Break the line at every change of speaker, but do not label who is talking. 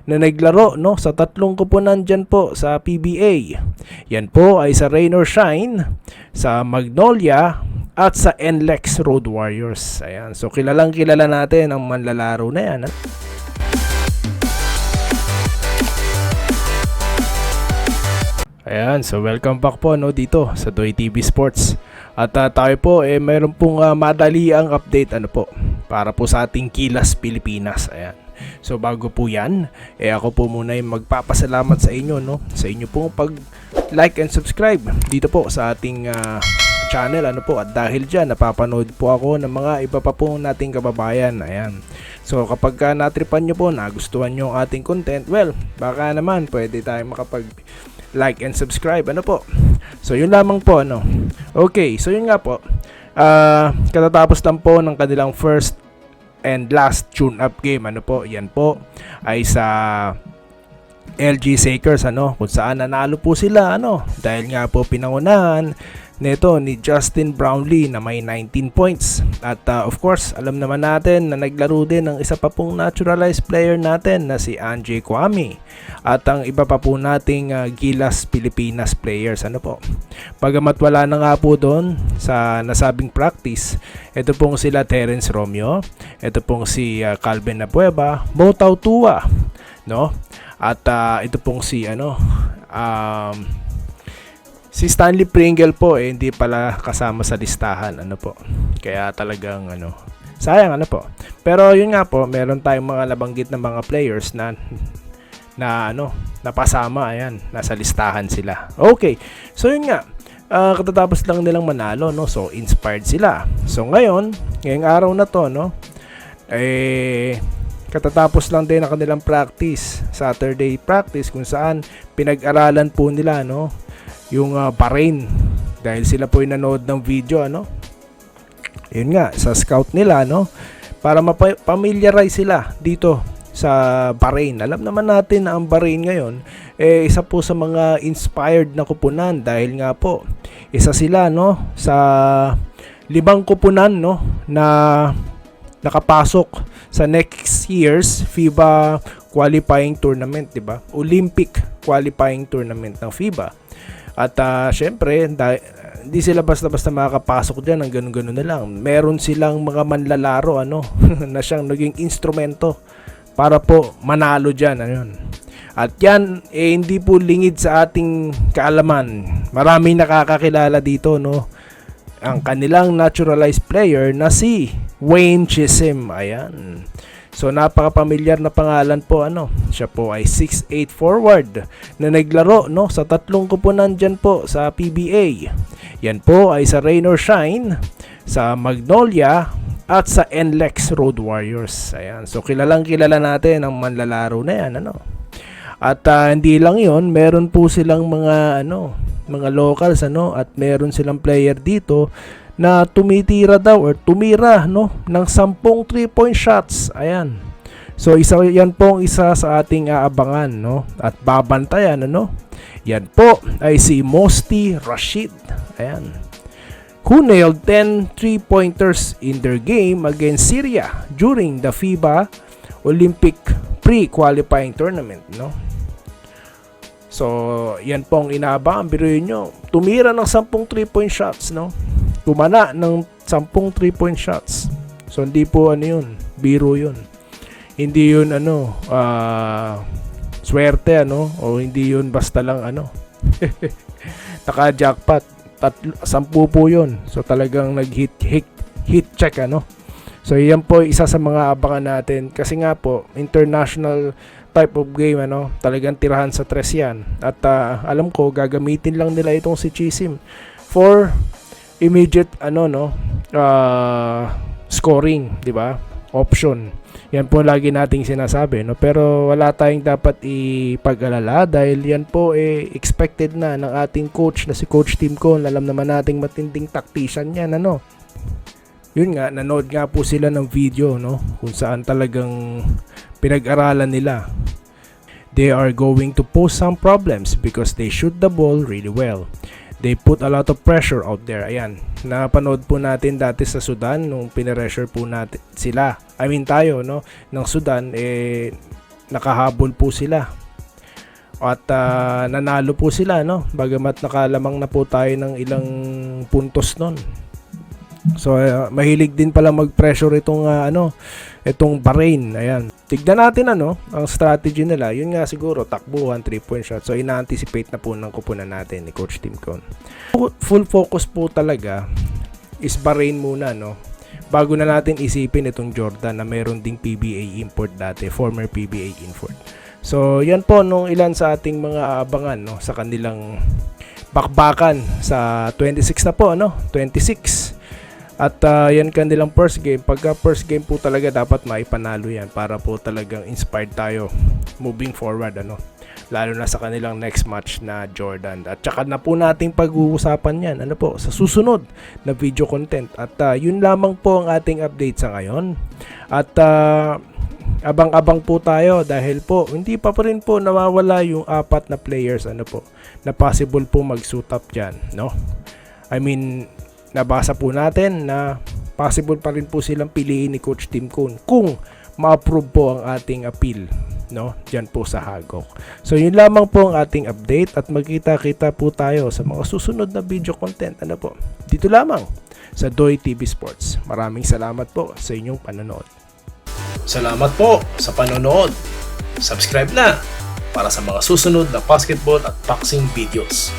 na naglaro no sa tatlong koponan dyan po sa PBA. Yan po ay sa Rain or Shine, sa Magnolia at sa NLEX Road Warriors. Ayan, so kilalang kilala natin ang manlalaro na yan. Ayan, so welcome back po no dito sa Doy TV Sports. At tayo po mayroon pong madaliang update po para po sa ating Gilas Pilipinas. Ayan. So bago po yan, ako po muna yung magpapasalamat sa inyo no, sa inyo pong pag-like and subscribe dito po sa ating channel po, at dahil dyan napapanood po ako ng mga iba pa po nating kababayan. Ayan. So kapag natripan nyo po, nagustuhan nyo ang ating content, well, baka naman pwede tayong makapag-like and subscribe po. So yun lamang po Okay, so yun nga po, katatapos lang po ng kanilang first and last tune-up game po, yan po ay sa LG Sakers kung saan nanalo po sila dahil nga po pinangunahan nito ni Justin Brownlee na may 19 points. At of course, alam naman natin na naglaro din ng isa pa pong naturalized player natin na si Anjay Kwame at ang iba pa po nating Gilas Pilipinas players po. Bagamat wala na nga po doon sa nasabing practice, ito pong sila Terence Romeo, ito pong si Calvin Abueva, Motaw Tua, no? At ito pong si si Stanley Pringle po hindi pala kasama sa listahan po. Kaya talagang sayang po. Pero yun nga po, meron tayong mga nabanggit na mga players na napasama, ayan, nasa listahan sila. Okay. So yun nga, katatapos lang nilang manalo so inspired sila. So ngayong araw na to katatapos lang din ang kanilang practice, Saturday practice, kung saan pinag-aralan po nila yung Bahrain, dahil sila po yung nanood ng video yun nga sa scout nila para ma-familiarize sila dito sa Bahrain. Alam naman natin na ang Bahrain ngayon isa po sa mga inspired na kupunan, dahil nga po isa sila sa 5 kupunan na nakapasok sa next year's FIBA qualifying tournament, diba? Olympic qualifying tournament ng FIBA. At syempre, hindi sila basta-basta makakapasok dyan ng ganun-ganun na lang. Meron silang mga manlalaro na siyang naging instrumento para po manalo dyan. At yan, hindi po lingid sa ating kaalaman. Maraming nakakakilala dito, ang kanilang naturalized player na si Wayne Chisholm. Ayan. So napaka-pamilyar na pangalan po Siya po ay 6'8" forward na naglaro sa tatlong koponan dyan po sa PBA. Yan po ay sa Rain or Shine, sa Magnolia at sa NLEX Road Warriors. Ayan. So kilalang kilala natin ang manlalaro na yan At hindi lang 'yon, meron po silang mga mga locals at meron silang player dito na tumitira daw or tumira ng 10 3-point shots. Ayan. So yan po ang isa sa ating aabangan at babantayan Yan po ay si Mosti Rashid. Ayan. Who nailed 10 3-pointers in their game against Syria during the FIBA Olympic pre-qualifying tournament, So, yan po ang inaabangan. Biruin nyo, tumira ng 10 3-point shots, Tumana ng 10 3-point shots. So, hindi po yun, biro yun. Hindi yun swerte o hindi yun basta lang naka-jackpot. 10 po yun. So, talagang nag-hit check So, yan po isa sa mga abangan natin. Kasi nga po, international type of game talagang tirahan sa tres yan. At alam ko gagamitin lang nila itong si Chisholm for immediate scoring, di ba? Option. Yan po lagi nating sinasabi pero wala tayong dapat ipag-alala dahil yan po expected na ng ating coach na si Coach Tim Cone. Alam naman nating matinding tactician yan Yun nga, nanood nga po sila ng video kung saan talagang pinag-aralan nila. They are going to pose some problems because they shoot the ball really well. They put a lot of pressure out there. Ayan, napanood po natin dati sa Sudan nung pinressure po natin sila. I mean tayo ng Sudan nakahabol po sila. At nanalo po sila, no? Bagamat nakalamang na po tayo ng ilang puntos nun. So mahilig din pala mag-pressure itong itong Bahrain. Ayan. Tignan natin ang strategy nila. Yun nga siguro, takbuhan, 3-point shot. So ina-anticipate na po ng kupunan natin ni Coach Tim Cone. Full focus po talaga is Bahrain muna, no? Bago na natin isipin itong Jordan na meron ding PBA import dati, former PBA import. So yan po nung ilan sa ating mga aabangan, no, sa kanilang bakbakan sa 26 na po, 26. At yan kanilang first game. Pagka first game po talaga dapat maipanalo yan para po talagang inspired tayo moving forward, lalo na sa kanilang next match na Jordan. At saka na po nating pag-uusapan yan sa susunod na video content. At yun lamang po ang ating update sa ngayon. At abang-abang po tayo dahil po hindi pa rin po nawawala yung 4 na players na possible po mag-suit up dyan, no? I mean, nabasa po natin na possible pa rin po silang piliin ni Coach Tim Cone kung ma-approve po ang ating appeal, no? Diyan po sa Hagok. So yun lamang po ang ating update at magkita-kita po tayo sa mga susunod na video content dito lamang sa Doy TV Sports. Maraming salamat po sa inyong panonood.
Salamat po sa panonood. Subscribe na para sa mga susunod na basketball at boxing videos.